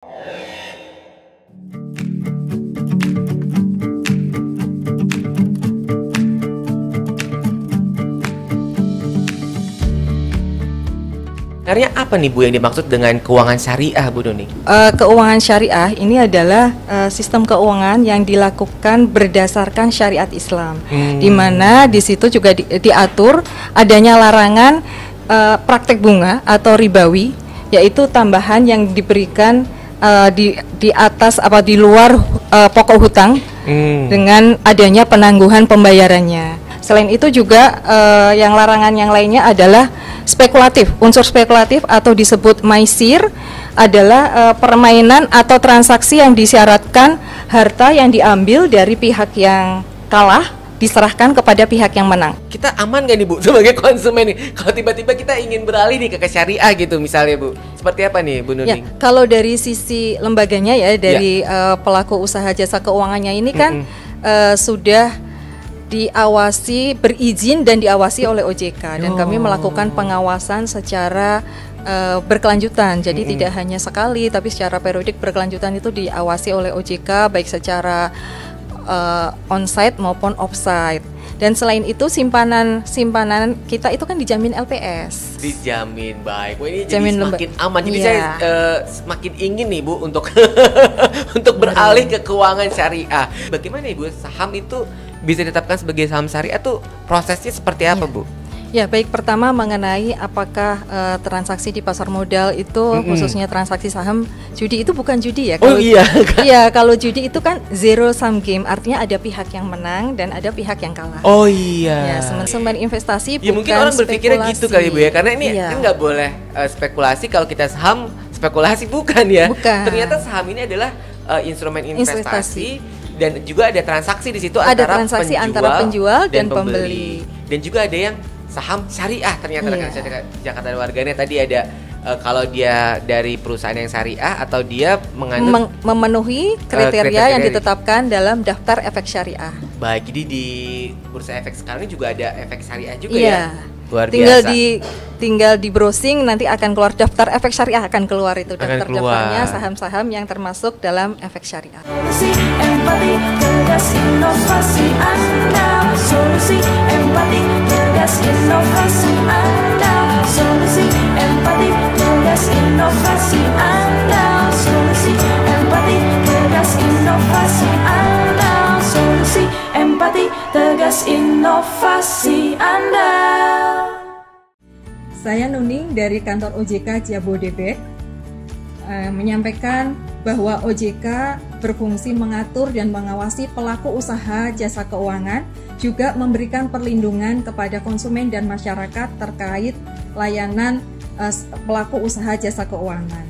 Sebenarnya apa nih Bu yang dimaksud dengan keuangan syariah, Bu Doni? Keuangan syariah ini adalah sistem keuangan yang dilakukan berdasarkan syariat Islam, di mana di situ juga diatur adanya larangan praktek bunga atau ribawi, yaitu tambahan yang diberikan di atas di luar pokok hutang dengan adanya penangguhan pembayarannya. Selain itu juga yang larangan yang lainnya adalah spekulatif. Unsur spekulatif atau disebut maisir adalah permainan atau transaksi yang disyaratkan harta yang diambil dari pihak yang kalah diserahkan kepada pihak yang menang. Kita aman gak nih Bu sebagai konsumen nih kalau tiba-tiba kita ingin beralih nih ke syariah gitu misalnya Bu? Seperti apa nih Bu Nuning? Ya, kalau dari sisi lembaganya ya dari pelaku usaha jasa keuangannya ini kan sudah diawasi, berizin dan diawasi oleh OJK dan kami melakukan pengawasan secara berkelanjutan. Jadi tidak hanya sekali tapi secara periodik berkelanjutan itu diawasi oleh OJK baik secara on-site maupun off-site. Dan selain itu simpanan kita itu kan dijamin LPS. Dijamin baik. Wah ini Jamin jadi semakin aman. Jadi saya semakin ingin nih Bu untuk untuk beralih ke keuangan syariah. Bagaimana Ibu saham itu bisa ditetapkan sebagai saham syariah tuh prosesnya seperti apa Bu? Ya baik, pertama mengenai apakah transaksi di pasar modal itu khususnya transaksi saham, judi itu bukan judi ya? Kalau, iya, kalau judi itu kan zero sum game, artinya ada pihak yang menang dan ada pihak yang kalah. Oh iya. Ya, sementara investasi ya, bukan mungkin orang berpikirnya gitu kali Bu ya, karena ini kan nggak boleh spekulasi, kalau kita saham spekulasi bukan ya? Bukan. Ternyata saham ini adalah instrumen investasi. Dan juga ada transaksi di situ antara penjual dan pembeli. Dan juga ada yang saham syariah ternyata rekan Jakarta Warganet tadi ada kalau dia dari perusahaan yang syariah atau dia memenuhi kriteria yang ditetapkan dalam daftar efek syariah. Baik, jadi di bursa efek sekarang ini juga ada efek syariah juga ya. Luar Tinggal di browsing nanti akan keluar daftar efek syariah, akan keluar itu daftarnya saham-saham yang termasuk dalam efek syariah. Solusi empati tegas inovasi Anda, solusi empati tegas inovasi Anda, solusi empati tegas inovasi Anda, solusi empati tegas inovasi Anda, solusi empati tegas inovasi Anda. Saya Nuning dari kantor OJK Jabodebek menyampaikan bahwa OJK berfungsi mengatur dan mengawasi pelaku usaha jasa keuangan, juga memberikan perlindungan kepada konsumen dan masyarakat terkait layanan pelaku usaha jasa keuangan.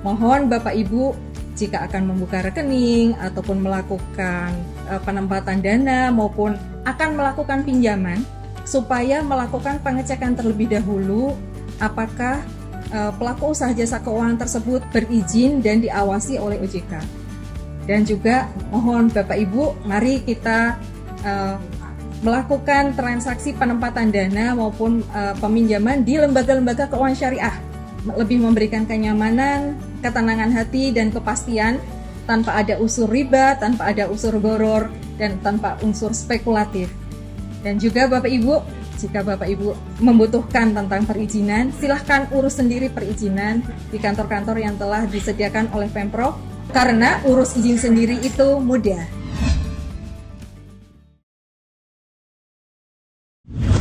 Mohon Bapak Ibu jika akan membuka rekening ataupun melakukan penempatan dana maupun akan melakukan pinjaman, supaya melakukan pengecekan terlebih dahulu apakah pelaku usaha jasa keuangan tersebut berizin dan diawasi oleh OJK. Dan juga mohon Bapak Ibu, mari kita melakukan transaksi penempatan dana maupun peminjaman di lembaga-lembaga keuangan syariah, lebih memberikan kenyamanan, ketenangan hati dan kepastian tanpa ada unsur riba, tanpa ada unsur goror, dan tanpa unsur spekulatif. Dan juga Bapak Ibu, jika Bapak Ibu membutuhkan tentang perizinan, silahkan urus sendiri perizinan di kantor-kantor yang telah disediakan oleh Pemprov, karena urus izin sendiri itu mudah.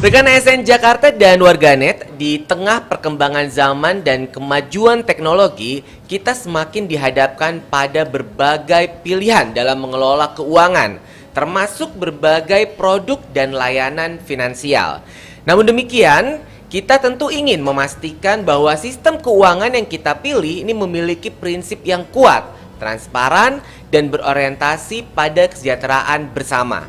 Rekan ASN Jakarta dan Warganet, di tengah perkembangan zaman dan kemajuan teknologi, kita semakin dihadapkan pada berbagai pilihan dalam mengelola keuangan, termasuk berbagai produk dan layanan finansial. Namun demikian, kita tentu ingin memastikan bahwa sistem keuangan yang kita pilih ini memiliki prinsip yang kuat, transparan, dan berorientasi pada kesejahteraan bersama.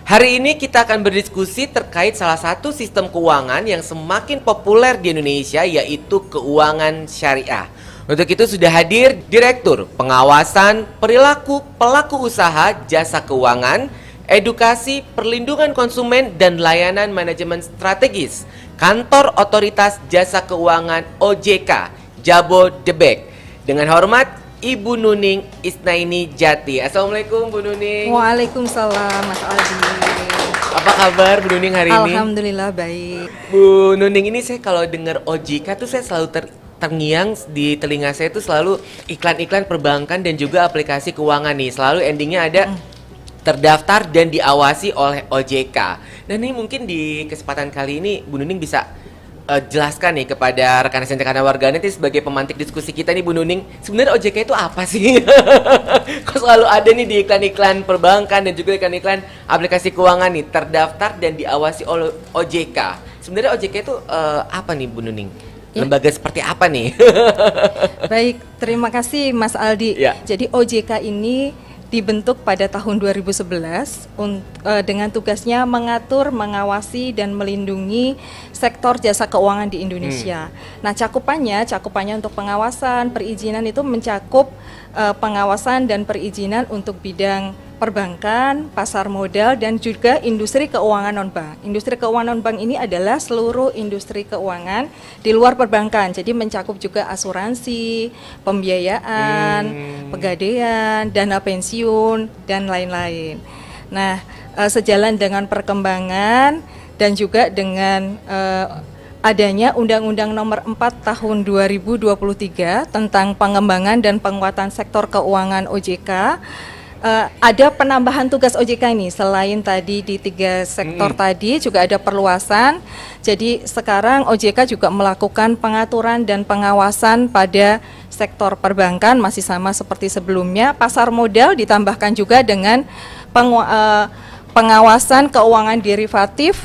Hari ini kita akan berdiskusi terkait salah satu sistem keuangan yang semakin populer di Indonesia, yaitu keuangan syariah. Untuk itu sudah hadir Direktur Pengawasan Perilaku Pelaku Usaha Jasa Keuangan, Edukasi Perlindungan Konsumen dan Layanan Manajemen Strategis, Kantor Otoritas Jasa Keuangan OJK Jabodebek, Dengan hormat, Ibu Nuning Isnaini Jati. Assalamualaikum Bu Nuning. Waalaikumsalam Mas Aldi. Apa kabar Bu Nuning hari ini? Alhamdulillah baik. Bu Nuning, ini saya kalau dengar OJK tuh saya selalu terngiang di telinga saya tuh selalu iklan-iklan perbankan dan juga aplikasi keuangan nih. Selalu endingnya ada terdaftar dan diawasi oleh OJK. Dan ini mungkin di kesempatan kali ini Bu Nuning bisa jelaskan nih kepada rekan SNJ karena warganet ini sebagai pemantik diskusi kita nih Bu Nuning, sebenarnya OJK itu apa sih? Kok selalu ada nih di iklan-iklan perbankan dan juga iklan-iklan aplikasi keuangan nih terdaftar dan diawasi oleh OJK. Sebenarnya OJK itu apa nih Bu Nuning? Ya. Lembaga seperti apa nih? Baik, terima kasih Mas Aldi. Ya. Jadi OJK ini dibentuk pada tahun 2011 dengan tugasnya mengatur, mengawasi dan melindungi sektor jasa keuangan di Indonesia. Nah, cakupannya untuk pengawasan, perizinan itu mencakup pengawasan dan perizinan untuk bidang perbankan, pasar modal dan juga industri keuangan non-bank. Industri keuangan non-bank ini adalah seluruh industri keuangan di luar perbankan. Jadi mencakup juga asuransi, pembiayaan, pegadaian, dana pensiun dan lain-lain. Nah, sejalan dengan perkembangan dan juga dengan adanya Undang-Undang Nomor 4 Tahun 2023 tentang pengembangan dan penguatan sektor keuangan OJK, ada penambahan tugas OJK ini. Selain tadi di 3 sektor tadi juga ada perluasan. Jadi sekarang OJK juga melakukan pengaturan dan pengawasan pada sektor perbankan masih sama seperti sebelumnya. Pasar modal ditambahkan juga dengan pengawasan keuangan derivatif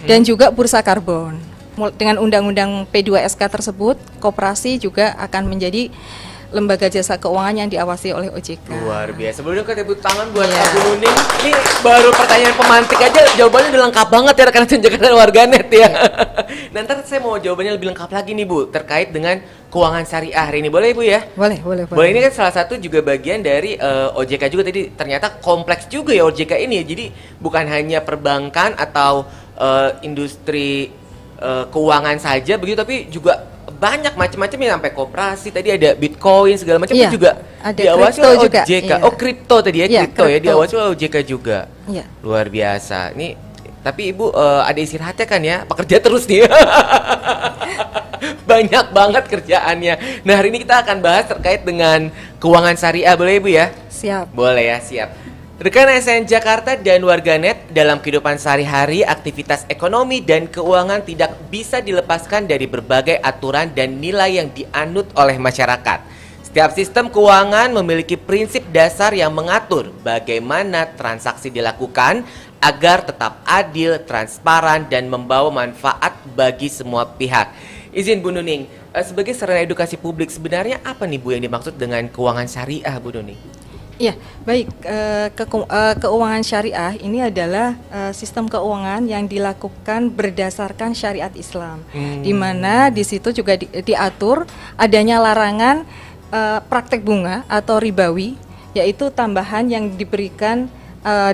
dan juga bursa karbon. Dengan Undang-Undang P2SK tersebut, koperasi juga akan menjadi lembaga jasa keuangan yang diawasi oleh OJK. Luar biasa. Sebelumnya kita tepuk tangan buat Bu Nuning. Ini baru pertanyaan pemantik aja, jawabannya udah lengkap banget ya rekan Senja dan warganet ya. Nah, ntar saya mau jawabannya lebih lengkap lagi nih Bu, terkait dengan keuangan syariah hari ini. Boleh Bu ya? Boleh. Boleh, ini kan salah satu juga bagian dari OJK juga tadi. Ternyata kompleks juga ya OJK ini. Jadi bukan hanya perbankan atau industri keuangan saja begitu, tapi juga banyak macam-macam ya, sampai koperasi, tadi ada Bitcoin segala macam juga ada diawasi oleh OJK. Juga, Oh, kripto tadi ya, kripto ya diawasi oleh OJK juga. Iya. Luar biasa. Nih, tapi Ibu ada istirahatnya kan ya? Pekerja terus nih. Banyak banget kerjaannya. Nah, hari ini kita akan bahas terkait dengan keuangan syariah, boleh Ibu ya? Siap. Boleh ya, siap. Rekan SN Jakarta dan warganet, dalam kehidupan sehari-hari, aktivitas ekonomi dan keuangan tidak bisa dilepaskan dari berbagai aturan dan nilai yang dianut oleh masyarakat. Setiap sistem keuangan memiliki prinsip dasar yang mengatur bagaimana transaksi dilakukan agar tetap adil, transparan, dan membawa manfaat bagi semua pihak. Izin Bu Nuning, sebagai sarana edukasi publik, sebenarnya apa nih Bu yang dimaksud dengan keuangan syariah, Bu Nuning? Ya, baik. Keuangan syariah ini adalah sistem keuangan yang dilakukan berdasarkan syariat Islam, di mana di situ juga diatur adanya larangan praktek bunga atau ribawi, yaitu tambahan yang diberikan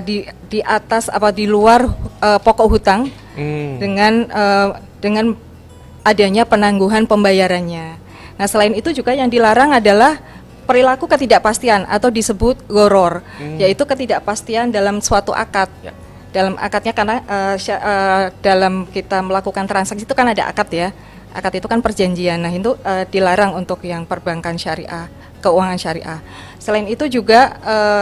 di atas di luar pokok hutang dengan adanya penangguhan pembayarannya. Nah, selain itu juga yang dilarang adalah perilaku ketidakpastian atau disebut gharar, yaitu ketidakpastian dalam suatu akad. Ya. Dalam akadnya karena dalam kita melakukan transaksi itu kan ada akad ya. Akad itu kan perjanjian. Nah, itu dilarang untuk yang perbankan syariah, keuangan syariah. Selain itu juga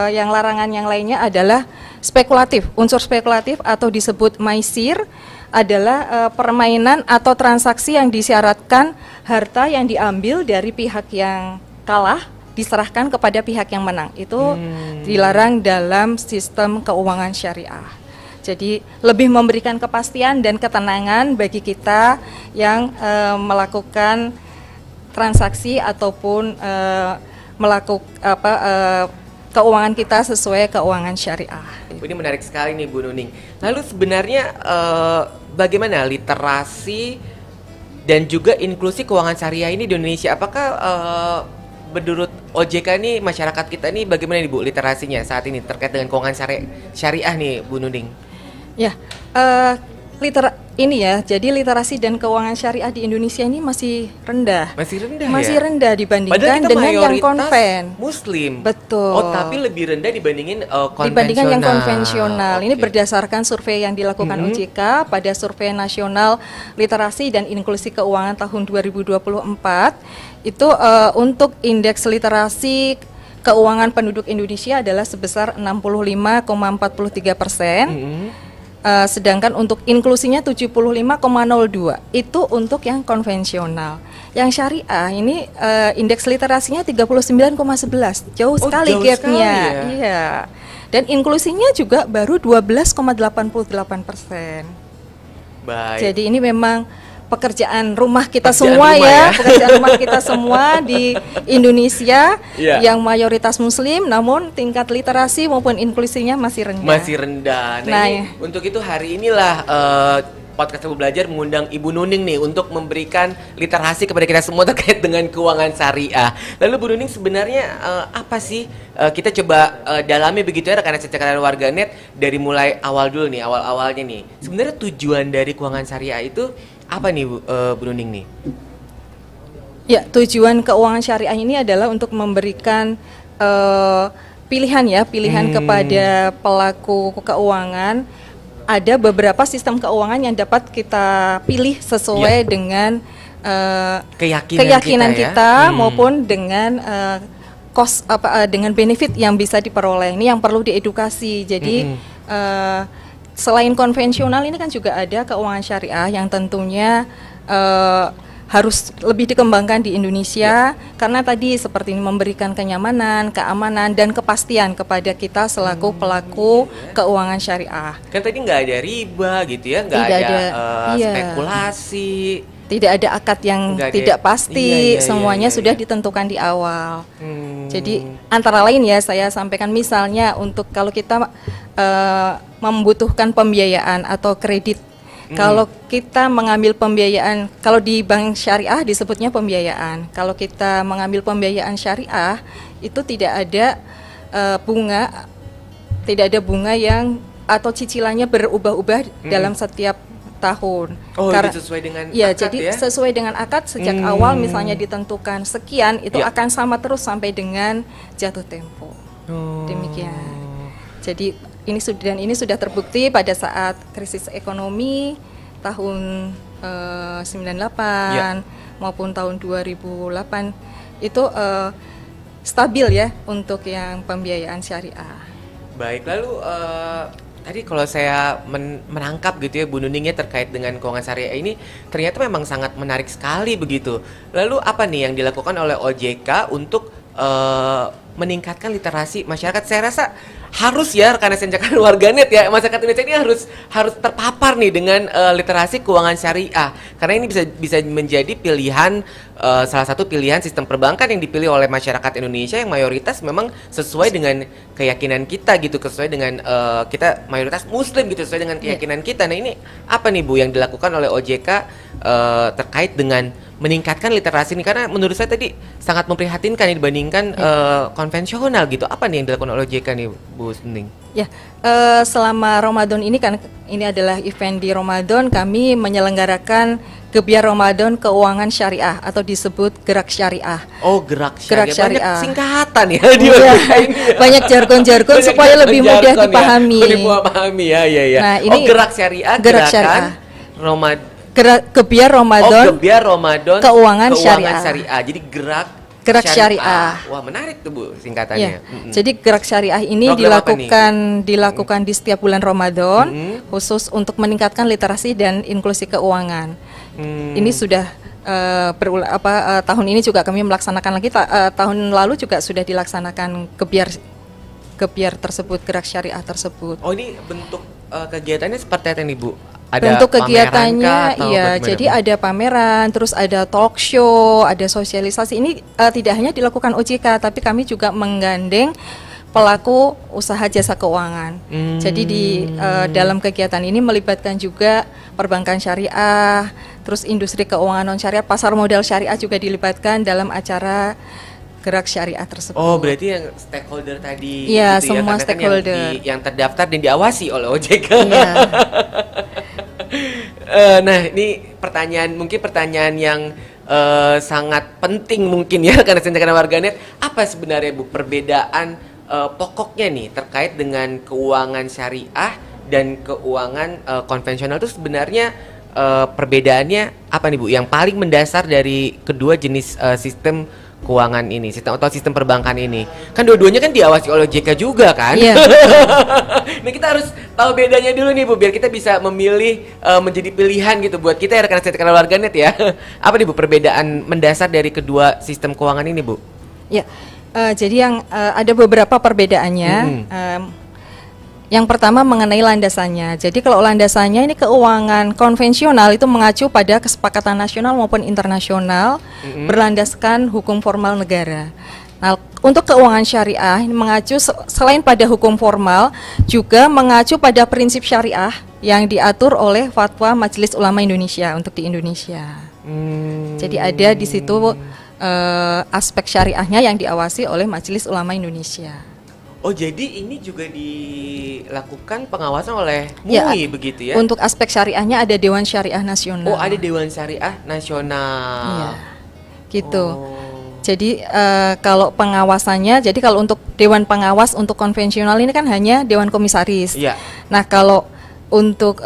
yang larangan yang lainnya adalah spekulatif. Unsur spekulatif atau disebut maisir adalah permainan atau transaksi yang disyaratkan harta yang diambil dari pihak yang kalah diserahkan kepada pihak yang menang. Itu dilarang dalam sistem keuangan syariah. Jadi lebih memberikan kepastian dan ketenangan bagi kita yang melakukan transaksi ataupun keuangan kita sesuai keuangan syariah. Ini menarik sekali nih Bu Nuning. Lalu sebenarnya bagaimana literasi dan juga inklusi keuangan syariah ini di Indonesia? Apakah menurut OJK nih, masyarakat kita nih bagaimana nih Bu literasinya saat ini terkait dengan keuangan syariah nih Bu Nuning? Ya, ini ya, jadi literasi dan keuangan syariah di Indonesia ini masih rendah. Masih rendah Masih ya? rendah Padahal dibandingkan kita dengan yang mayoritas konven. Muslim. Betul. Oh, tapi lebih rendah dibandingin konvensional. Dibandingkan yang konvensional. Ini Oke. berdasarkan survei yang dilakukan OJK pada Survei Nasional Literasi dan Inklusi Keuangan tahun 2024. Itu untuk indeks literasi keuangan penduduk Indonesia adalah sebesar 65,43%. Sedangkan untuk inklusinya 75,02, itu untuk yang konvensional. Yang syariah ini indeks literasinya 39,11, jauh sekali jauh gapnya. sekali ya? Iya. Dan inklusinya juga baru 12,88%. Baik. Jadi ini memang pekerjaan rumah kita Pekerjaan semua rumah ya. pekerjaan rumah kita semua di Indonesia Iya. yang mayoritas Muslim, namun tingkat literasi maupun inklusinya masih rendah. Masih rendah. Nah, Ini, untuk itu hari inilah podcast Ilmu Belajar mengundang Ibu Nuning nih untuk memberikan literasi kepada kita semua terkait dengan keuangan syariah. Lalu Bu Nuning sebenarnya apa sih kita coba dalami begitu ya rekan rekan warganet dari mulai awal dulu nih, awal-awalnya nih. Sebenarnya tujuan dari keuangan syariah itu apa nih Bu Nuning nih? Ya, tujuan keuangan syariah ini adalah untuk memberikan pilihan kepada pelaku keuangan. Ada beberapa sistem keuangan yang dapat kita pilih sesuai dengan keyakinan kita maupun dengan dengan benefit yang bisa diperoleh. Ini yang perlu diedukasi. Jadi selain konvensional ini kan juga ada keuangan syariah yang tentunya harus lebih dikembangkan di Indonesia karena tadi seperti ini memberikan kenyamanan, keamanan dan kepastian kepada kita selaku pelaku keuangan syariah. Kan tadi nggak ada riba gitu ya, nggak Tidak ada, iya. spekulasi. Tidak ada akad yang Nggak ada- tidak pasti, iya, semuanya iya. sudah ditentukan di awal. Hmm. Jadi antara lain ya saya sampaikan misalnya untuk kalau kita membutuhkan pembiayaan atau kredit. Kalau kita mengambil pembiayaan, kalau di bank syariah disebutnya pembiayaan. Kalau kita mengambil pembiayaan syariah itu tidak ada bunga yang atau cicilannya berubah-ubah dalam setiap tahun. Oh, itu sesuai dengan ya, akad jadi ya? sesuai dengan akad sejak awal misalnya ditentukan sekian itu Ya. akan sama terus sampai dengan jatuh tempo. Oh. Demikian. Jadi ini sudah terbukti pada saat krisis ekonomi tahun 98 maupun tahun 2008 itu stabil ya untuk yang pembiayaan syariah. Baik, lalu tadi kalau saya menangkap gitu ya Bu Nuning ya terkait dengan keuangan syariah ini ternyata memang sangat menarik sekali begitu. Lalu apa nih yang dilakukan oleh OJK untuk meningkatkan literasi masyarakat? Saya rasa harus ya rekan senjakan warganet ya, masyarakat Indonesia ini harus terpapar nih dengan literasi keuangan syariah karena ini bisa menjadi pilihan salah satu pilihan sistem perbankan yang dipilih oleh masyarakat Indonesia yang mayoritas memang sesuai dengan keyakinan kita gitu, sesuai dengan kita mayoritas Muslim gitu, sesuai dengan keyakinan kita. Nah ini apa nih Bu yang dilakukan oleh OJK terkait dengan meningkatkan literasi ini karena menurut saya tadi sangat memprihatinkan dibandingkan konvensional gitu. Apa nih yang dilakukan oleh OJK nih Bu Nuning? Ya, selama Ramadan ini kan ini adalah event di Ramadan, kami menyelenggarakan Gebiar Ramadan Keuangan Syariah atau disebut Gerak Syariah. Oh, Gerak Gerak Syariah. Syariah. Banyak singkatan ya di Iya, OJK ini ya. banyak jargon-jargon Banyak supaya lebih mudah jargon-jargon dipahami. Ya. Lebih dipahami ya. Nah, Oh, ini Gerak Syariah, Gerak gerakan Syariah. Gebiar Oh, Ramadan Gebiar Ramadan Keuangan Syariah. Jadi gerak Syariah. Wah, menarik tuh Bu Ya, singkatannya. jadi Gerak Syariah ini Program apa nih? dilakukan di setiap bulan Ramadan khusus untuk meningkatkan literasi dan inklusi keuangan. Ini sudah tahun ini juga kami melaksanakan lagi tahun lalu juga sudah dilaksanakan Gebiar tersebut, Gerak Syariah tersebut. Oh, ini bentuk kegiatannya seperti apa nih Bu? Ada Bentuk pameran kegiatannya kah atau ya, bagaimana, jadi Bu? ada pameran, terus ada talk show, ada sosialisasi. Ini tidak hanya dilakukan OJK, tapi kami juga menggandeng pelaku usaha jasa keuangan. Jadi di dalam kegiatan ini melibatkan juga perbankan syariah, terus industri keuangan non syariah, pasar modal syariah juga dilibatkan dalam acara Gerak Syariah tersebut. Oh, berarti yang stakeholder tadi Iya, gitu semua karena kan stakeholder. yang terdaftar dan diawasi oleh OJK. Iya. Nah, ini mungkin pertanyaan yang sangat penting mungkin ya karena senjata warganet. Apa sebenarnya Bu perbedaan pokoknya nih terkait dengan keuangan syariah dan keuangan konvensional itu sebenarnya perbedaannya apa nih Bu? Yang paling mendasar dari kedua jenis sistem keuangan ini, sistem perbankan ini. Kan dua-duanya kan diawasi oleh OJK juga kan? Iya. Nah, kita harus tahu bedanya dulu nih Bu, biar kita bisa memilih menjadi pilihan gitu buat kita ya rekan-rekan warganet ya. Apa nih Bu perbedaan mendasar dari kedua sistem keuangan ini Bu? Ya, jadi yang ada beberapa perbedaannya. Yang pertama mengenai landasannya. Jadi kalau landasannya ini keuangan konvensional itu mengacu pada kesepakatan nasional maupun internasional berlandaskan hukum formal negara. Nah, untuk keuangan syariah ini mengacu selain pada hukum formal juga mengacu pada prinsip syariah yang diatur oleh Fatwa Majelis Ulama Indonesia untuk di Indonesia. Jadi ada di situ aspek syariahnya yang diawasi oleh Majelis Ulama Indonesia. Oh, jadi ini juga dilakukan pengawasan oleh MUI begitu ya? Untuk aspek syariahnya ada Dewan Syariah Nasional. Oh, ada Dewan Syariah Nasional. Iya, gitu. Oh. Jadi kalau pengawasannya, jadi kalau untuk Dewan Pengawas untuk konvensional ini kan hanya Dewan Komisaris. Iya. Nah, kalau untuk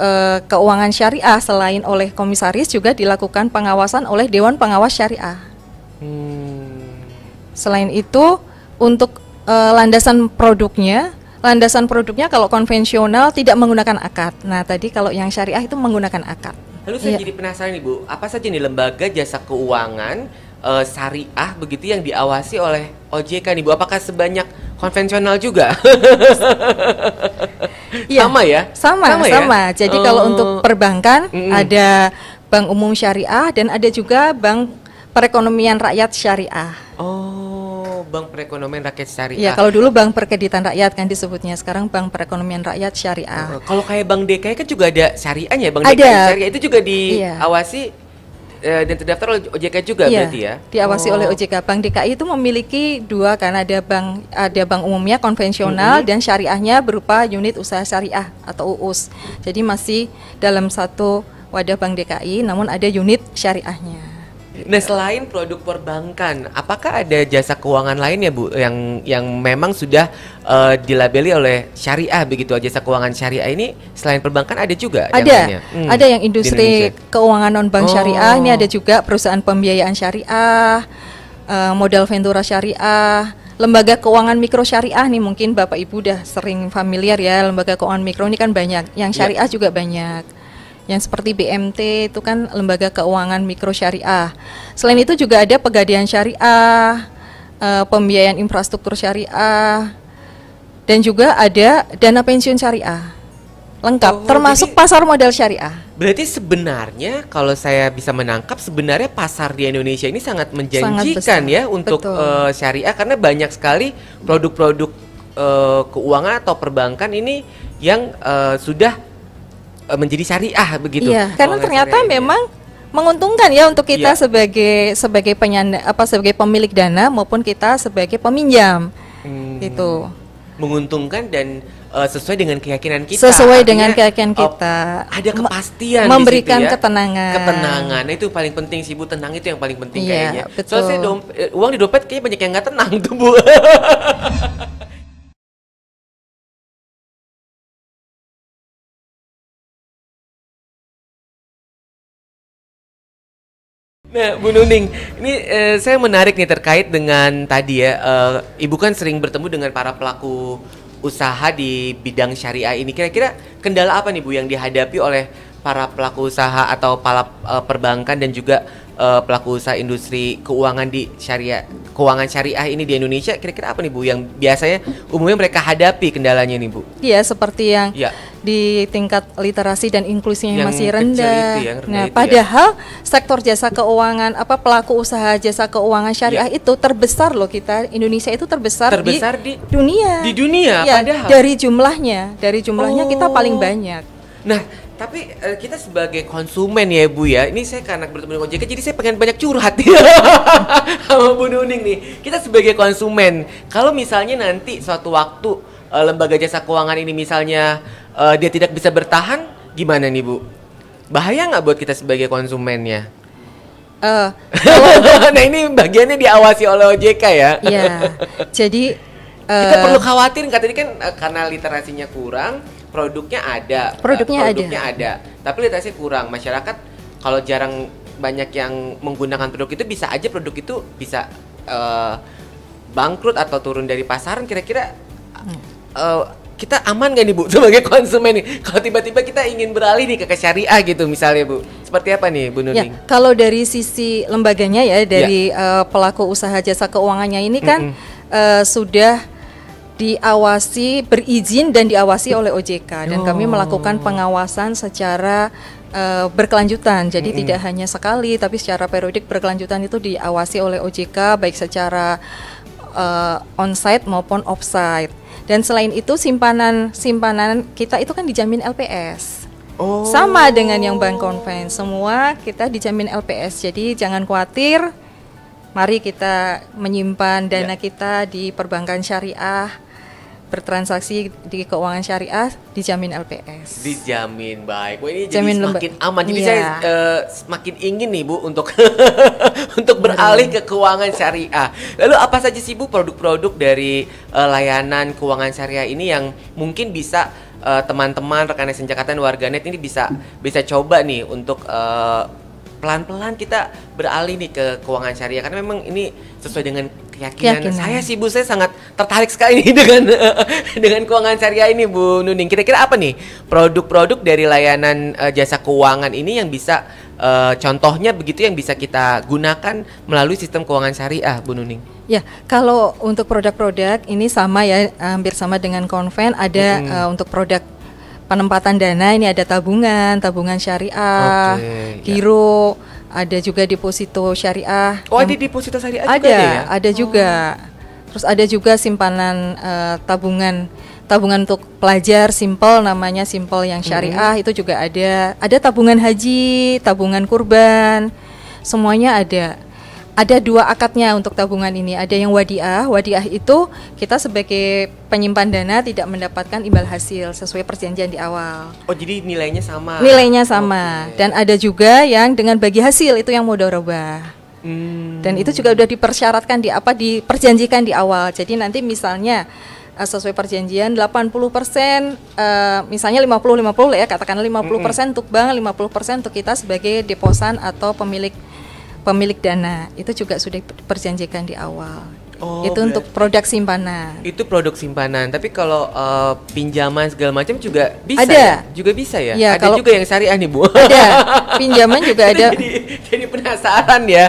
keuangan syariah selain oleh komisaris juga dilakukan pengawasan oleh Dewan Pengawas Syariah. Selain itu untuk landasan produknya kalau konvensional tidak menggunakan akad. Nah, tadi kalau yang syariah itu menggunakan akad. Lalu saya jadi penasaran nih Bu, apa saja nih lembaga jasa keuangan syariah begitu yang diawasi oleh OJK nih Bu? Apakah sebanyak konvensional juga? Ya, sama ya? Sama. Ya? Jadi kalau untuk perbankan ada Bank Umum Syariah dan ada juga Bank Perekonomian Rakyat Syariah. Oh, Bank Perekonomian Rakyat Syariah. Ya, kalau dulu Bank Perkreditan Rakyat kan disebutnya, sekarang Bank Perekonomian Rakyat Syariah. Kalau kayak Bank DKI kan juga ada syariahnya, Bank Ada. DKI Syariah itu juga diawasi dan terdaftar oleh OJK juga berarti ya? Diawasi oleh OJK. Bank DKI itu memiliki dua kan, ada bank umumnya konvensional dan syariahnya berupa unit usaha syariah atau UUS. Jadi masih dalam satu wadah Bank DKI, namun ada unit syariahnya. Nah, selain produk perbankan, apakah ada jasa keuangan lain ya Bu yang memang sudah dilabeli oleh syariah begitu? Jasa keuangan syariah ini selain perbankan ada juga? Ada yang industri keuangan non bank syariah, ini ada juga perusahaan pembiayaan syariah, modal ventura syariah, lembaga keuangan mikro syariah nih, mungkin Bapak Ibu udah sering familiar ya, lembaga keuangan mikro ini kan banyak, yang syariah juga banyak. Yang seperti BMT itu kan lembaga keuangan mikro syariah. Selain itu juga ada pegadaian syariah, pembiayaan infrastruktur syariah, dan juga ada dana pensiun syariah. Lengkap, termasuk pasar modal syariah. Berarti sebenarnya kalau saya bisa menangkap, sebenarnya pasar di Indonesia ini sangat menjanjikan ya untuk syariah, karena banyak sekali produk-produk keuangan atau perbankan ini yang sudah menjadi syariah begitu. Iya, karena ternyata memang menguntungkan ya untuk kita sebagai sebagai pemilik dana maupun kita sebagai peminjam. Gitu. Menguntungkan dan sesuai dengan keyakinan kita. Sesuai dengan keyakinan kita. Ada kepastian memberikan di situ ya. Ketenangan. Nah, itu paling penting sih Bu, tenang itu yang paling penting Iya, kayaknya. betul. Soalnya uang di dompet kayaknya banyak yang nggak tenang tuh Bu. Nah, Bu Nuning, ini saya menarik nih terkait dengan tadi ya, Ibu kan sering bertemu dengan para pelaku usaha di bidang syariah ini. Kira-kira kendala apa nih Bu yang dihadapi oleh para pelaku usaha atau para perbankan dan juga pelaku usaha industri keuangan di keuangan syariah ini di Indonesia? Kira-kira apa nih Bu yang biasanya umumnya mereka hadapi kendalanya nih Bu? Iya, seperti yang di tingkat literasi dan inklusinya yang masih rendah. Padahal sektor jasa keuangan pelaku usaha jasa keuangan syariah itu terbesar loh kita. Indonesia itu terbesar di dunia. Di dunia ya, padahal. Dari jumlahnya kita paling banyak. Nah, tapi kita sebagai konsumen ya Bu ya, ini saya karena bertemu dengan OJK jadi saya pengen banyak curhat ya sama Bu Nuning nih. Kita sebagai konsumen, kalau misalnya nanti suatu waktu lembaga jasa keuangan ini misalnya dia tidak bisa bertahan, gimana nih Bu? Bahaya nggak buat kita sebagai konsumennya? Eh, Nah ini bagiannya diawasi oleh OJK ya. ya, jadi Kita perlu khawatir nggak, tadi kan karena literasinya kurang, produknya ada, Produknya ada, tapi literasi kurang. Masyarakat kalau jarang banyak yang menggunakan produk itu, bisa aja produk itu bisa bangkrut atau turun dari pasaran. Kira-kira kita aman gak nih Bu sebagai konsumen nih kalau tiba-tiba kita ingin beralih nih ke syariah gitu misalnya Bu? Seperti apa nih Bu Nuning? ya, kalau dari sisi lembaganya ya, dari pelaku usaha jasa keuangannya ini kan sudah diawasi, berizin dan diawasi oleh OJK, dan kami melakukan pengawasan secara berkelanjutan. Jadi tidak hanya sekali, tapi secara periodik berkelanjutan itu diawasi oleh OJK, baik secara on-site maupun off-site. Dan selain itu simpanan kita itu kan dijamin LPS. Sama dengan yang bank konven, semua kita dijamin LPS. Jadi jangan khawatir, mari kita menyimpan dana kita di perbankan syariah, bertransaksi di keuangan syariah, dijamin LPS. Dijamin, baik. Wah, ini Jamin jadi semakin aman. Jadi Iya. saya semakin ingin nih Bu untuk untuk beralih ke keuangan syariah. Lalu apa saja sih Bu produk-produk dari layanan keuangan syariah ini yang mungkin bisa teman-teman rekan Nesen Jakarta dan warganet ini bisa coba nih untuk pelan-pelan kita beralih nih ke keuangan syariah, karena memang ini sesuai dengan keyakinan saya sih Bu. Saya sangat tertarik sekali nih dengan keuangan syariah ini Bu Nuning. Kira-kira apa nih produk-produk dari layanan jasa keuangan ini yang bisa contohnya begitu yang bisa kita gunakan melalui sistem keuangan syariah Bu Nuning? Ya, kalau untuk produk-produk ini sama ya, hampir sama dengan konven. Ada untuk produk penempatan dana ini ada tabungan syariah, giro, ada juga deposito syariah. Oh, ada deposito syariah ada, juga ya? Ada juga. Terus ada juga simpanan tabungan untuk pelajar, simple, namanya simple yang syariah, itu juga ada. Ada tabungan haji, tabungan kurban, semuanya ada. Ada dua akadnya untuk tabungan ini. Ada yang wadiah. Wadiah itu kita sebagai penyimpan dana tidak mendapatkan imbal hasil sesuai perjanjian di awal. Oh, jadi nilainya sama. Nilainya sama. Dan ada juga yang dengan bagi hasil, itu yang mudharabah. Dan itu juga udah dipersyaratkan diperjanjikan di awal. Jadi nanti misalnya sesuai perjanjian 80%, misalnya 50-50 ya, katakanlah 50% untuk bank, 50% untuk kita sebagai deposan atau pemilik dana. Itu juga sudah diperjanjikan di awal. Itu untuk produk simpanan. Itu produk simpanan. Tapi kalau pinjaman segala macam juga bisa. Ada. Ya? Juga bisa ya? Ya, ada juga yang syariah nih Bu. Ada. Pinjaman juga ada. jadi penasaran ya.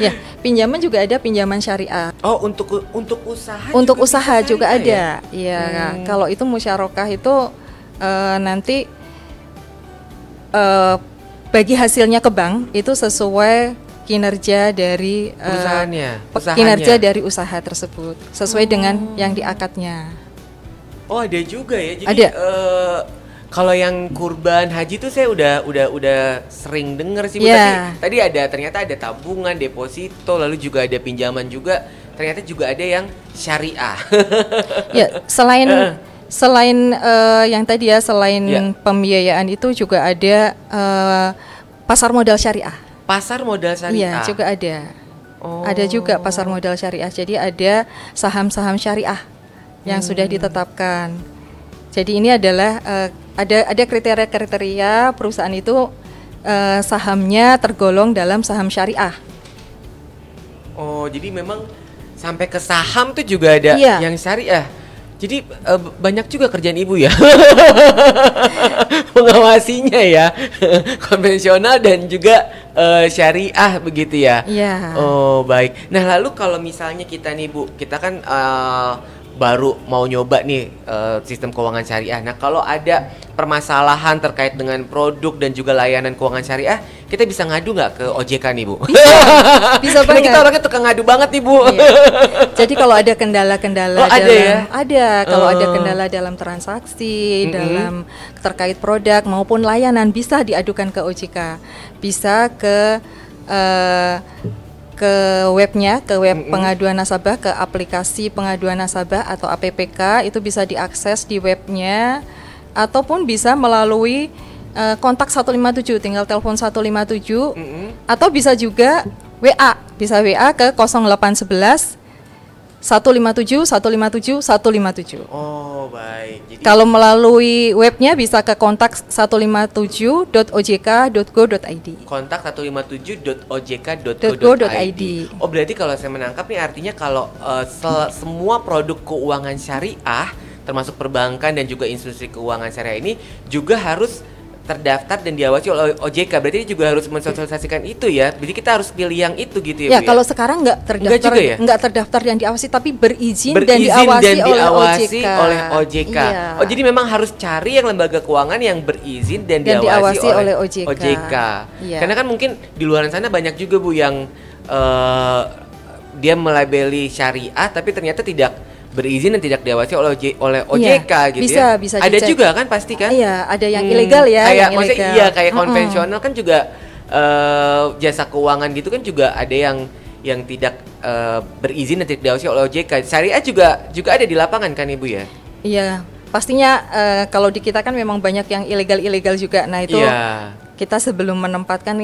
Ya, pinjaman juga ada, pinjaman syariah. Oh, untuk usaha. Untuk usaha juga ya? ada. Iya. Kalau itu musyarakah itu nanti bagi hasilnya ke bank itu sesuai kinerja dari kinerja dari usaha tersebut, sesuai dengan yang diakadnya. Oh, ada juga ya. Jadi ada. Kalau yang kurban haji tuh saya udah sering dengar sih Bu. Tadi ternyata ada tabungan, deposito, lalu juga ada pinjaman juga. Ternyata juga ada yang syariah. Ya, selain yang tadi ya, selain pembiayaan itu juga ada pasar modal syariah. Pasar modal syariah. Iya, juga ada. Ada juga pasar modal syariah. Jadi ada saham-saham syariah yang sudah ditetapkan. Jadi ini adalah ada kriteria-kriteria perusahaan itu sahamnya tergolong dalam saham syariah. Oh, jadi memang sampai ke saham tuh juga ada yang syariah. Jadi banyak juga kerjaan Ibu ya mengawasinya ya, konvensional dan juga syariah begitu ya. Iya. Oh, baik. Nah, lalu kalau misalnya kita nih Bu, kita kan baru mau nyoba nih sistem keuangan syariah. Nah, kalau ada permasalahan terkait dengan produk dan juga layanan keuangan syariah, kita bisa ngadu nggak ke OJK nih Bu? Bisa banget. Kita orangnya tukang ngadu banget nih Bu. Iya. Jadi kalau ada kendala-kendala kalau ada kendala dalam transaksi, dalam terkait produk maupun layanan, bisa diadukan ke OJK. Bisa ke webnya, ke web pengaduan nasabah, ke aplikasi pengaduan nasabah atau APPK, itu bisa diakses di webnya, ataupun bisa melalui kontak 157, tinggal telepon 157 atau bisa juga WA, bisa WA ke 0811 157 157 157. Oh, baik. Jadi Kalau melalui webnya bisa ke kontak 157.ojk.go.id. kontak 157.ojk.go.id. .go.id. Oh, berarti kalau saya menangkap nih artinya kalau semua produk keuangan syariah termasuk perbankan dan juga institusi keuangan syariah ini juga harus terdaftar dan diawasi oleh OJK. Berarti ini juga harus mensosialisasikan itu ya. Jadi kita harus pilih yang itu gitu ya, Ya, Bu, kalau sekarang nggak terdaftar, juga ya? nggak terdaftar dan diawasi, tapi berizin dan Berizin diawasi, dan diawasi oleh OJK. Iya. Oh, jadi memang harus cari yang lembaga keuangan yang berizin dan, Dan diawasi diawasi oleh oleh OJK. Iya. Karena kan mungkin di luar sana banyak juga, Bu, yang dia melabeli syariah tapi ternyata tidak berizin dan tidak diawasi oleh OJK gitu ya. Bisa Ada dicek. juga kan pasti kan? Iya, ada yang ilegal ya, Kayak yang maksudnya ilegal. iya kayak konvensional kan juga jasa keuangan gitu kan juga ada yang tidak berizin dan tidak diawasi oleh OJK. Syariah juga ada di lapangan kan, Ibu ya? Iya, pastinya kalau di kita kan memang banyak yang ilegal juga. Nah, itu Iya. kita sebelum menempatkan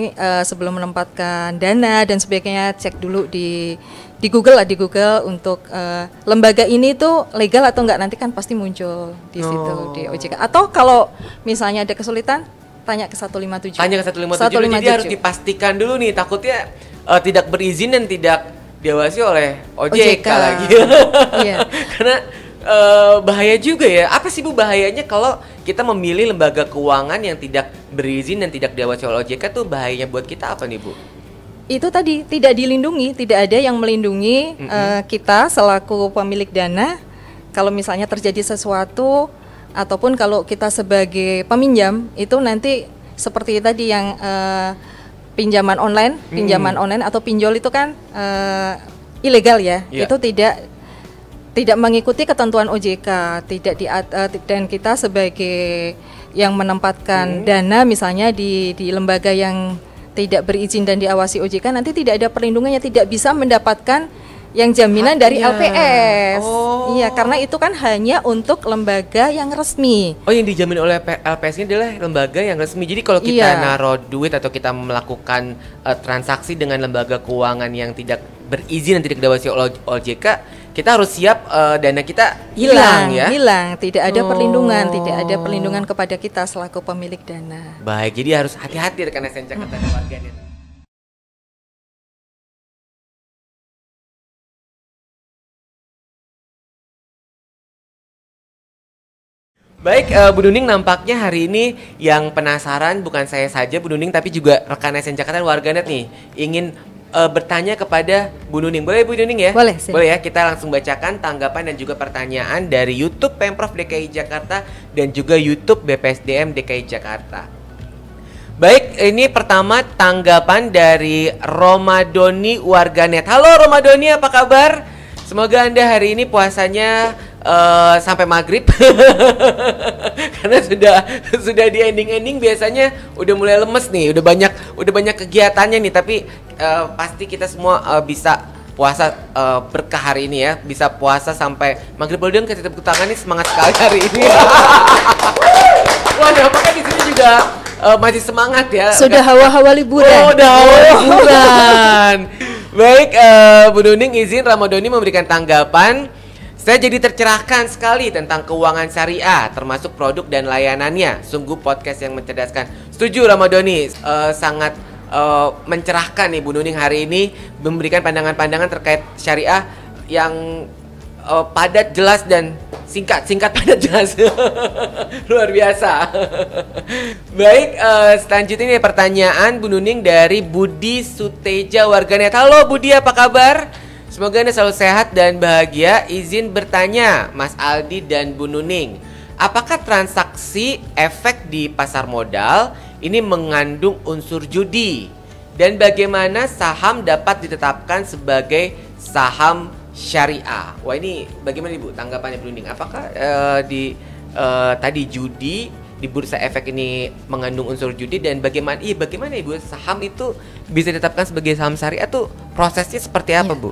dana dan sebagainya, cek dulu di Google untuk lembaga ini tuh legal atau enggak, nanti kan pasti muncul di situ di OJK. Atau kalau misalnya ada kesulitan, tanya ke 157. Tanya ke 157, jadi harus dipastikan dulu nih, takutnya tidak berizin dan tidak diawasi oleh OJK lagi. Iya. Karena bahaya juga ya. Apa sih, Bu, bahayanya kalau kita memilih lembaga keuangan yang tidak berizin dan tidak diawasi oleh OJK tuh bahayanya buat kita apa nih, Bu? Itu tadi tidak dilindungi, tidak ada yang melindungi kita selaku pemilik dana. Kalau misalnya terjadi sesuatu ataupun kalau kita sebagai peminjam, itu nanti seperti tadi yang pinjaman online atau pinjol itu kan ilegal ya. Yeah. Itu tidak mengikuti ketentuan OJK, dan kita sebagai yang menempatkan dana misalnya di lembaga yang tidak berizin dan diawasi OJK, nanti tidak ada perlindungannya, tidak bisa mendapatkan yang jaminan dari LPS. Oh. Iya, karena itu kan hanya untuk lembaga yang resmi. Oh, yang dijamin oleh LPS ini adalah lembaga yang resmi. Jadi kalau kita naruh duit atau kita melakukan transaksi dengan lembaga keuangan yang tidak berizin dan tidak diawasi oleh OJK, kita harus siap dana kita hilang ya. Hilang, tidak ada perlindungan kepada kita selaku pemilik dana. Baik, jadi harus hati-hati rekan SN Jakarta dan warganet. Baik, Bu Nuning, nampaknya hari ini yang penasaran bukan saya saja, Bu Nuning, tapi juga rekan SN Jakarta dan warganet nih ingin bertanya kepada Bu Nuning. Boleh, Bu Nuning ya? Boleh sih. Boleh ya, kita langsung bacakan tanggapan dan juga pertanyaan dari YouTube Pemprov DKI Jakarta dan juga YouTube BPSDM DKI Jakarta. Baik, ini pertama tanggapan dari Romadoni warganet. Halo Romadoni, apa kabar? Semoga Anda hari ini puasanya sampai maghrib. Karena sudah di ending biasanya udah mulai lemes nih, udah banyak kegiatannya nih, tapi pasti kita semua bisa puasa berkah hari ini ya, bisa puasa sampai maghrib. Boleh dong kita tepuk tangan nih, semangat sekali hari ini. Waduh, apakah di sini juga masih semangat ya? Sudah hawa-hawa liburan. Oh, udah hawa liburan. Baik, Bu Nuning izin Ramadhani memberikan tanggapan. Saya jadi tercerahkan sekali tentang keuangan syariah, termasuk produk dan layanannya. Sungguh podcast yang mencerdaskan. Setuju Ramadhani, sangat mencerahkan nih Bu Nuning hari ini memberikan pandangan-pandangan terkait syariah yang padat, jelas dan singkat padat jelas. Luar biasa. Baik, selanjutnya ini pertanyaan Bu Nuning dari Budi Suteja warganet. Halo Budi, apa kabar? Semoga Anda selalu sehat dan bahagia. Izin bertanya Mas Aldi dan Bu Nuning, apakah transaksi efek di pasar modal ini mengandung unsur judi? Dan bagaimana saham dapat ditetapkan sebagai saham syariah? Wah, ini bagaimana Ibu tanggapannya Bu Nuning? Apakah tadi judi di bursa efek ini mengandung unsur judi, dan bagaimana Ibu saham itu bisa ditetapkan sebagai saham syariah tuh prosesnya seperti apa, Bu?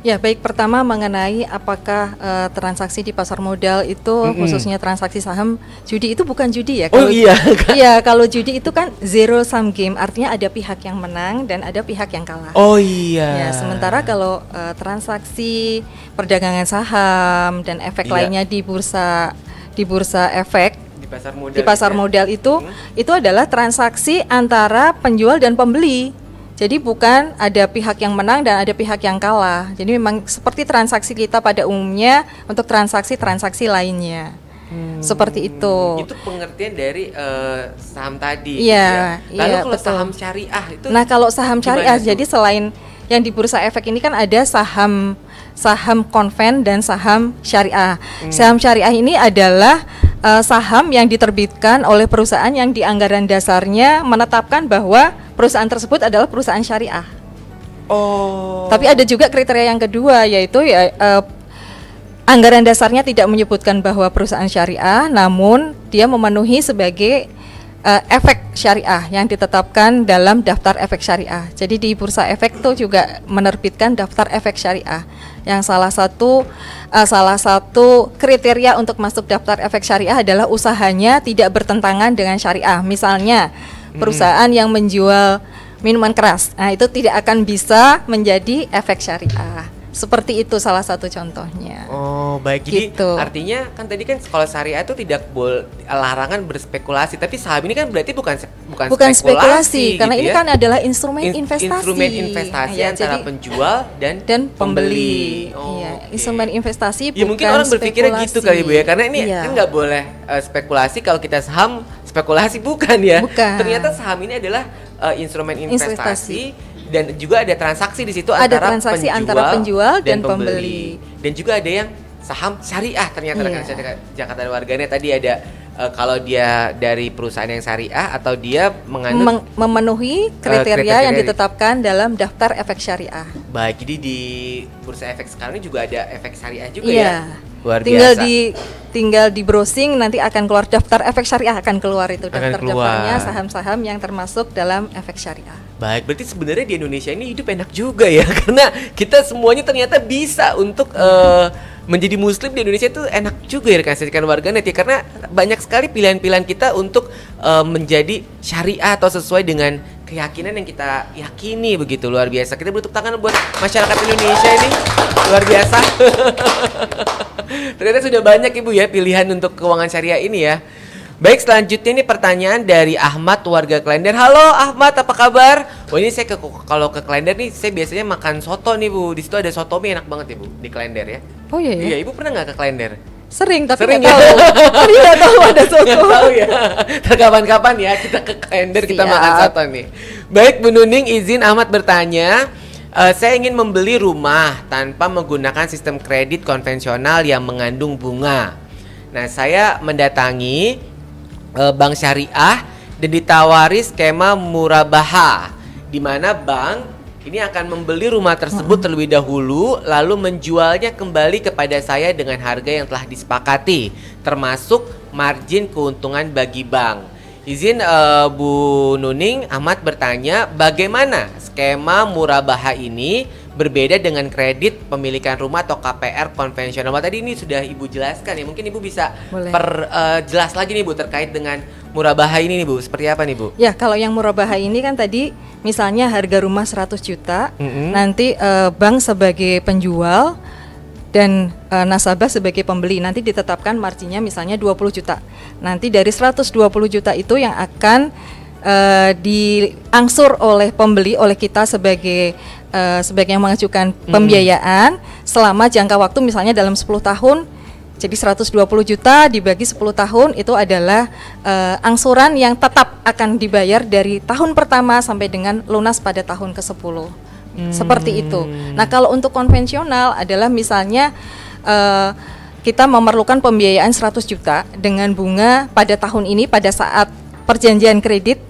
Ya, baik, pertama mengenai apakah transaksi di pasar modal itu khususnya transaksi saham, judi itu bukan judi ya. Oh iya. Iya, kalau judi itu kan zero sum game, artinya ada pihak yang menang dan ada pihak yang kalah. Oh iya. Ya, sementara kalau transaksi perdagangan saham dan efek lainnya di bursa efek di pasar modal itu adalah transaksi antara penjual dan pembeli. Jadi bukan ada pihak yang menang dan ada pihak yang kalah. Jadi memang seperti transaksi kita pada umumnya untuk transaksi-transaksi lainnya. Seperti itu. Itu pengertian dari saham tadi. Iya. Gitu ya. Lalu kalau betul. saham syariah itu. Nah, kalau saham syariah, tuh? jadi selain yang di bursa efek ini kan ada saham konven dan saham syariah. Saham syariah ini adalah saham yang diterbitkan oleh perusahaan yang di anggaran dasarnya menetapkan bahwa perusahaan tersebut adalah perusahaan syariah. Oh. Tapi ada juga kriteria yang kedua, yaitu anggaran dasarnya tidak menyebutkan bahwa perusahaan syariah, namun dia memenuhi sebagai efek syariah yang ditetapkan dalam daftar efek syariah. Jadi di bursa efek itu juga menerbitkan daftar efek syariah. Yang salah satu kriteria untuk masuk daftar efek syariah adalah usahanya tidak bertentangan dengan syariah. Misalnya perusahaan yang menjual minuman keras, nah itu tidak akan bisa menjadi efek syariah. Seperti itu salah satu contohnya. Oh, baik. Jadi Gitu. artinya kan tadi kan kalau syariah itu tidak boleh larangan berspekulasi, tapi saham ini kan berarti bukan spekulasi karena gitu ini ya? kan adalah instrumen investasi. Instrumen investasi Ya, antara jadi- penjual dan pembeli. Oh, Iya, oke. instrumen investasi Ya bukan mungkin orang berpikirnya gitu kali Bu ya, karena ini Iya. kan nggak boleh spekulasi, kalau kita saham spekulasi bukan ya. Bukan. Ternyata saham ini adalah instrumen investasi. Investasi. Dan juga ada transaksi di situ Ada antara transaksi antara penjual dan pembeli. Dan juga ada yang saham syariah ternyata Iya. rekan saya Jakarta Warganet tadi ada kalau dia dari perusahaan yang syariah atau dia mengandung memenuhi kriteria yang ditetapkan dalam daftar efek syariah. baik. Jadi di bursa efek sekarang ini juga ada efek syariah juga Iya. ya. Luar tinggal biasa. tinggal di browsing nanti akan keluar daftar efek syariah, akan keluar itu Akan daftarnya keluar. saham-saham yang termasuk dalam efek syariah. Baik, berarti sebenarnya di Indonesia ini hidup enak juga ya, karena kita semuanya ternyata bisa untuk menjadi muslim di Indonesia itu enak juga ya rekan warganet ya, karena banyak sekali pilihan-pilihan kita untuk menjadi syariah atau sesuai dengan keyakinan yang kita yakini, begitu luar biasa. Kita bertepuk tangan buat masyarakat Indonesia ini, luar biasa. Ternyata sudah banyak Ibu ya pilihan untuk keuangan syariah ini ya. Baik, selanjutnya ini pertanyaan dari Ahmad warga Klender. Halo Ahmad, apa kabar? Oh ini saya kalau ke Klender nih saya biasanya makan soto nih Bu. Di situ ada soto mie enak banget ya Bu di Klender ya. Oh iya ya? Iya, Ibu pernah nggak ke Klender? Sering tapi Sering nggak ya? tahu. Tapi nggak tahu ada soto. Nggak tahu ya. Kapan-kapan ya kita ke Klender kita Siap. makan soto nih. Baik Bu Nuning, izin Ahmad bertanya. Saya ingin membeli rumah tanpa menggunakan sistem kredit konvensional yang mengandung bunga. Nah, saya mendatangi bank syariah dan ditawari skema murabaha, di mana bank ini akan membeli rumah tersebut terlebih dahulu lalu menjualnya kembali kepada saya dengan harga yang telah disepakati, termasuk margin keuntungan bagi bank. Izin Bu Nuning, Ahmad bertanya bagaimana skema murabaha ini berbeda dengan kredit pemilikan rumah atau KPR konvensional. Tadi ini sudah Ibu jelaskan ya, mungkin Ibu bisa jelas lagi nih Bu terkait dengan murabaha ini nih Bu, seperti apa nih Bu? Ya, kalau yang murabaha ini kan tadi misalnya harga rumah 100 juta, nanti bank sebagai penjual dan nasabah sebagai pembeli nanti ditetapkan marginnya misalnya 20 juta. Nanti dari 120 juta itu yang akan diangsur oleh pembeli, oleh kita sebagai yang mengajukan pembiayaan selama jangka waktu misalnya dalam 10 tahun. Jadi 120 juta dibagi 10 tahun itu adalah angsuran yang tetap akan dibayar dari tahun pertama sampai dengan lunas pada tahun ke-10. Seperti itu. Nah, kalau untuk konvensional adalah misalnya kita memerlukan pembiayaan 100 juta dengan bunga pada tahun ini pada saat perjanjian kredit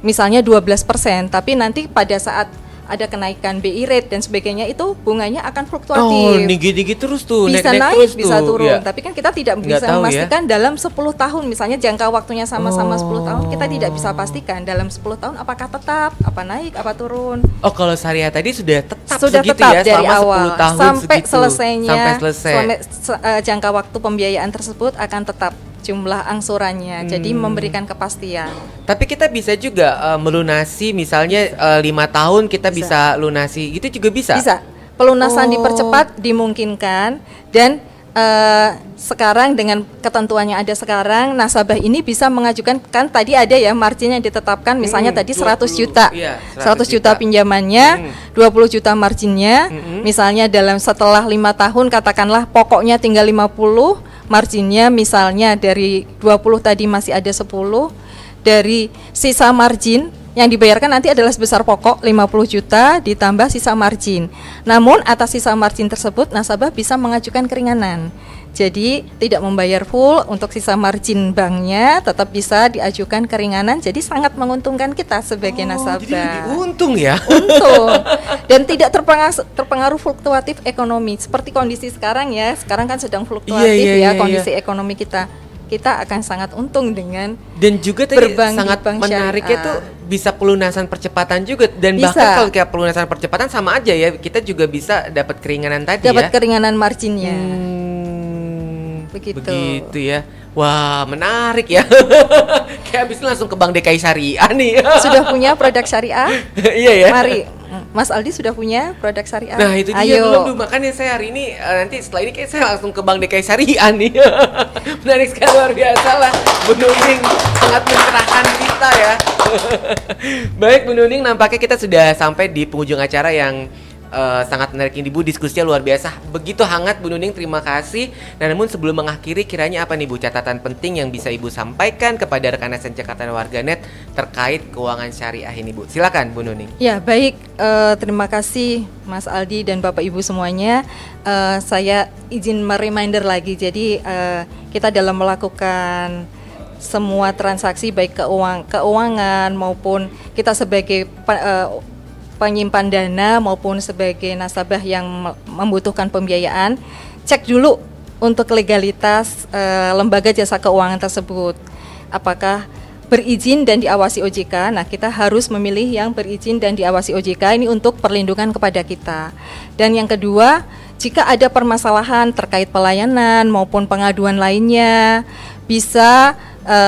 misalnya 12%, tapi nanti pada saat ada kenaikan BI rate dan sebagainya, itu bunganya akan Oh, fluktuatif. tinggi-tinggi terus tuh, Bisa naik-naik naik, terus bisa tuh. turun. Ya. Tapi kan kita tidak Nggak bisa tahu ya. memastikan dalam 10 tahun, misalnya jangka waktunya sama-sama 10 tahun, kita tidak Oh. bisa pastikan dalam 10 tahun apakah tetap, apa naik, apa turun. Oh, kalau syariah tadi sudah tetap Sudah segitu tetap ya, dari selama awal 10 tahun sampai segitu. selesainya, Sampai selesai. jangka waktu pembiayaan tersebut akan tetap jumlah angsurannya. Jadi Hmm. memberikan kepastian. Tapi kita bisa juga melunasi misalnya 5 tahun kita bisa lunasi, gitu juga bisa? Bisa. Pelunasan Oh. dipercepat dimungkinkan, dan sekarang dengan ketentuan yang ada sekarang, nasabah ini bisa mengajukan, kan tadi ada ya margin yang ditetapkan, misalnya tadi 100 juta. Iya, 100 juta pinjamannya, 20 juta marginnya. Misalnya setelah 5 tahun katakanlah pokoknya tinggal 50, marginnya misalnya dari 20 tadi masih ada 10, dari sisa margin yang dibayarkan nanti adalah sebesar pokok 50 juta ditambah sisa margin. Namun atas sisa margin tersebut nasabah bisa mengajukan keringanan. Jadi tidak membayar full untuk sisa margin banknya, tetap bisa diajukan keringanan. Jadi sangat menguntungkan kita sebagai nasabah. Jadi lebih untung ya. Untung dan tidak terpengaruh fluktuatif ekonomi seperti kondisi sekarang ya. Sekarang kan sedang fluktuatif Iya, kondisi ekonomi kita. Kita akan sangat untung dengan Dan juga tadi berbank di sangat bank menariknya syariah. tuh bisa pelunasan percepatan juga, dan Bisa. bahkan kalau kayak pelunasan percepatan sama aja ya, kita juga bisa dapat keringanan tadi dapat ya. keringanan marginnya. Begitu. Begitu ya. Wah, menarik ya. Kayak abis itu langsung ke Bank DKI Syariah nih. Sudah punya produk syariah? Iya ya. Mari, Mas Aldi sudah punya produk syariah? Nah itu dia Ayo. belum, makanya saya hari ini nanti setelah ini kayak saya langsung ke Bank DKI Syariah nih. Menarik sekali, luar biasa lah. Bu Nuning sangat mencerahkan kita ya. Baik Bu Nuning, nampaknya kita sudah sampai di penghujung acara yang sangat menarik ini Bu, diskusinya luar biasa, begitu hangat Bu Nuning, terima kasih. Nah namun sebelum mengakhiri, kiranya apa nih Bu catatan penting yang bisa Ibu sampaikan kepada rekan SN Jakarta dan warganet terkait keuangan syariah ini Bu? Silakan Bu Nuning. Ya baik, terima kasih Mas Aldi dan Bapak Ibu semuanya. Saya izin mereminder lagi, jadi kita dalam melakukan semua transaksi baik keuangan maupun kita sebagai penyimpan dana maupun sebagai nasabah yang membutuhkan pembiayaan, cek dulu untuk legalitas lembaga jasa keuangan tersebut. Apakah berizin dan diawasi OJK? Nah, kita harus memilih yang berizin dan diawasi OJK ini untuk perlindungan kepada kita. Dan yang kedua, jika ada permasalahan terkait pelayanan maupun pengaduan lainnya, bisa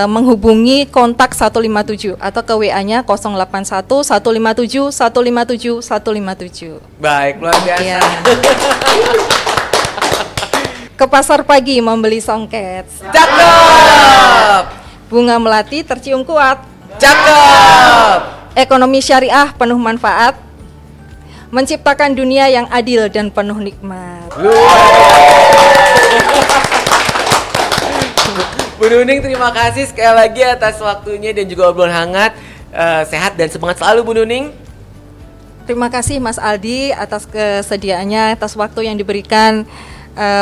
menghubungi kontak 157 atau ke WA-nya 081 157 157 157. Baik, luar biasa. Ya. Ke pasar pagi membeli songket. Cakep. Bunga melati tercium kuat. Cakep. Ekonomi syariah penuh manfaat. Menciptakan dunia yang adil dan penuh nikmat. Bu Nuning, terima kasih sekali lagi atas waktunya dan juga obrolan hangat. Sehat dan semangat selalu Bu Nuning. Terima kasih Mas Aldi atas kesediaannya, atas waktu yang diberikan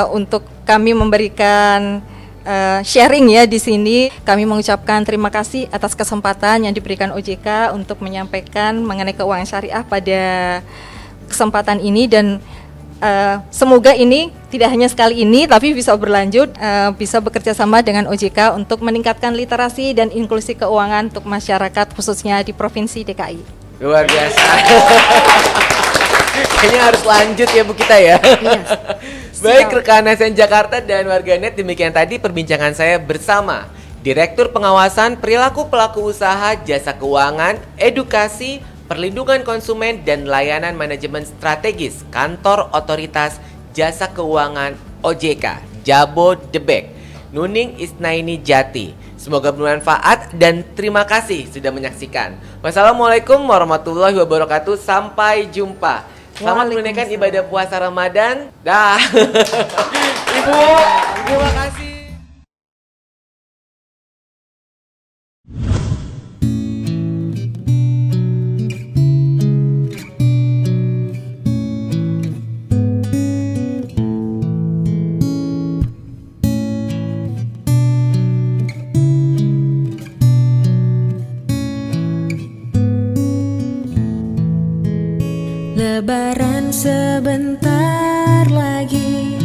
untuk kami memberikan sharing ya di sini. Kami mengucapkan terima kasih atas kesempatan yang diberikan OJK untuk menyampaikan mengenai keuangan syariah pada kesempatan ini, dan semoga ini tidak hanya sekali ini tapi bisa berlanjut, bisa bekerja sama dengan OJK untuk meningkatkan literasi dan inklusi keuangan untuk masyarakat khususnya di Provinsi DKI. Luar biasa. Kayaknya harus lanjut ya Bu kita ya. Iya. Baik rekan SN Jakarta dan warganet, demikian tadi perbincangan saya bersama Direktur Pengawasan Perilaku Pelaku Usaha Jasa Keuangan, Edukasi, Perlindungan Konsumen dan Layanan Manajemen Strategis Kantor Otoritas Jasa Keuangan OJK Jabodebek, Nuning Isnaini Jati. Semoga bermanfaat dan terima kasih sudah menyaksikan. Wassalamualaikum warahmatullahi wabarakatuh. Sampai jumpa. Selamat menunaikan ibadah puasa Ramadan. Dah. Ibu, terima kasih. sebentar lagi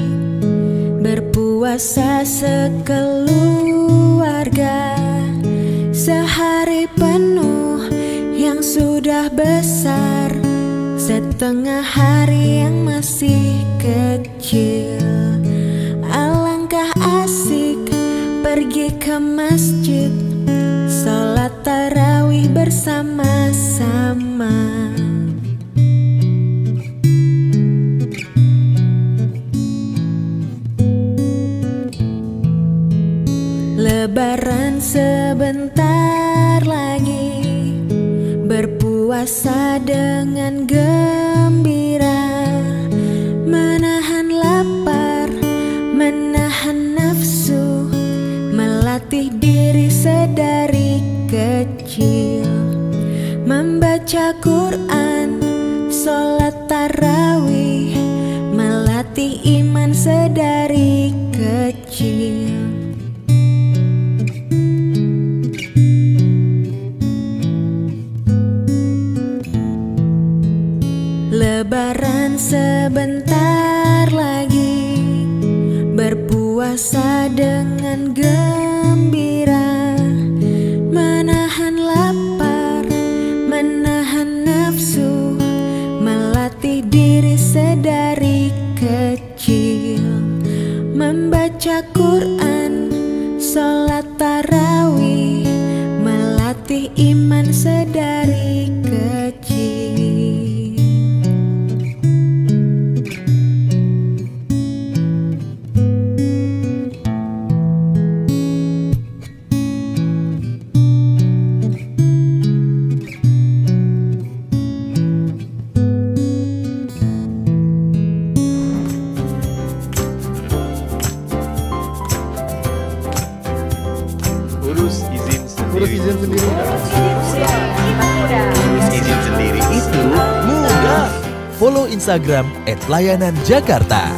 berpuasa sekeluarga, sehari penuh yang sudah besar, setengah hari yang masih kecil. Alangkah asik pergi ke masjid, sholat tarawih bersama-sama. Lebaran sebentar lagi, berpuasa dengan gembira, menahan lapar, menahan nafsu, melatih diri sedari kecil, membaca Quran, sholat tarawih, melatih iman sedari kecil. Lebaran sebentar lagi, berpuasa dengan gembira, menahan lapar, menahan nafsu, melatih diri sedari kecil, membaca Quran, sholat tarawih, melatih iman sedari kecil. Urus izin sendiri. Urus izin sendiri. Urus izin sendiri itu mudah. Follow Instagram @layananjakarta.